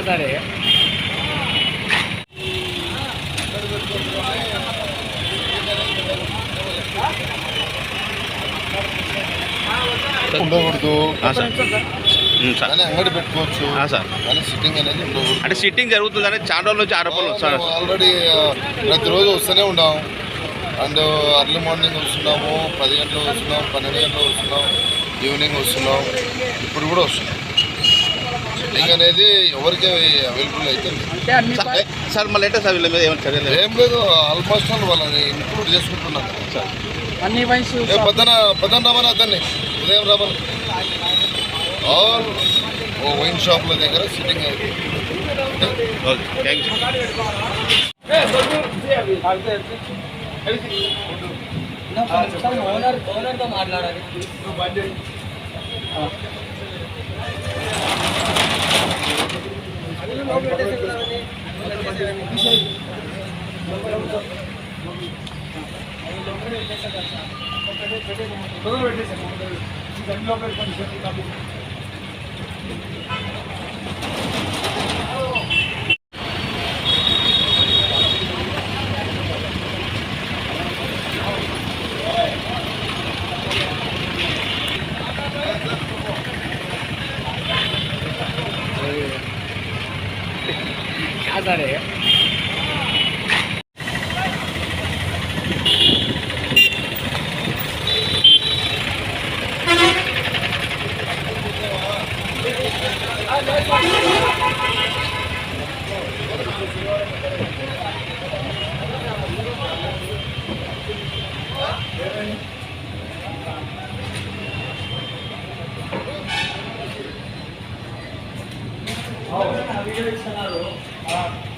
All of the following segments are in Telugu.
సరే ఉండకూడదు సార్ అంగడి పెట్టుకోవచ్చు సార్ కానీ సిట్టింగ్ అనేది ఉండకూడదు. అంటే సిట్టింగ్ జరుగుతుందని చాలా రోజుల నుంచి ఆరోపణలు సార్. ఆల్రెడీ ప్రతిరోజు వస్తూనే ఉన్నాం. అండ్ అర్లీ మార్నింగ్ వస్తున్నాము, 10 గంటలు వస్తున్నాం, 12 గంటలు వస్తున్నాం, ఈవినింగ్ వస్తున్నాం, ఇప్పుడు కూడా వస్తున్నాం. సిట్టింగ్ అనేది ఎవరికి అవైలబుల్ అయితే సార్ మళ్ళీ ఏంటో సార్ వీళ్ళ మీద ఏమైనా చర్యలు? ఏం లేదు, ఆల్మోస్ట్ వాళ్ళని ఇంక్లూడ్ చేసుకుంటున్నాను సార్. అన్ని వయసు పొద్దున రమ్మని అతన్ని ఉదయం రమ్మని ఆల్ వైన్ షాప్ల దగ్గర సిట్టింగ్ అయితే. Okay, thank you. ఓనర్తో మాట్లాడాలి. సరే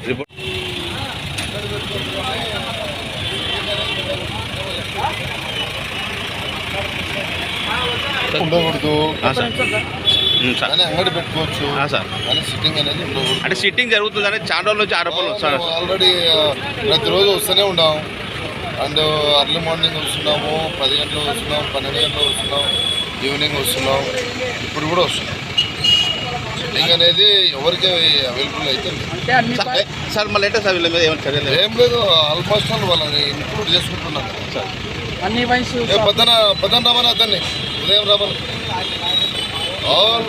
రిపోర్ట్ ఉండకూడదు సార్ కానీ అంగడి పెట్టుకోవచ్చు సార్. కానీ సిట్టింగ్ అనేది ఉండకూడదు. అంటే సిట్టింగ్ జరుగుతుందని చాలా రోజుల నుంచి ఆరోపణలు సార్. ఆల్రెడీ ప్రతిరోజు వస్తూనే ఉన్నాం. అండ్ అర్లీ మార్నింగ్ వస్తున్నాము, 10 గంటలు వస్తున్నాం, 12 గంటలు వస్తున్నాం, ఈవినింగ్ వస్తున్నాం, ఇప్పుడు కూడా వస్తున్నాం. సిట్టింగ్ అనేది ఎవరికి అవైలబుల్ అయితే సార్ మళ్ళీ ఏంటో సార్ వీళ్ళ మీద ఏమైనా చర్యలు? ఏం లేదు, ఆల్మోస్ట్ వాళ్ళని ఇంక్లూడ్ చేసుకుంటున్నాను సార్. అన్ని వయసు పొద్దున రమ్మని అతన్ని ఉదయం రమ్మని ఆల్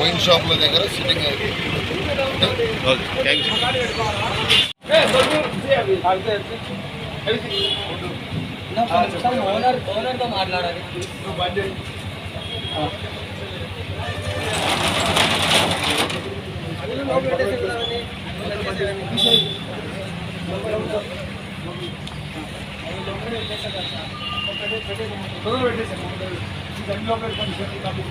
వైన్ షాప్ల దగ్గర సిట్టింగ్ అయితే. Okay, thank you. ఓనర్తో మాట్లాడాలి. పెట్టేసాను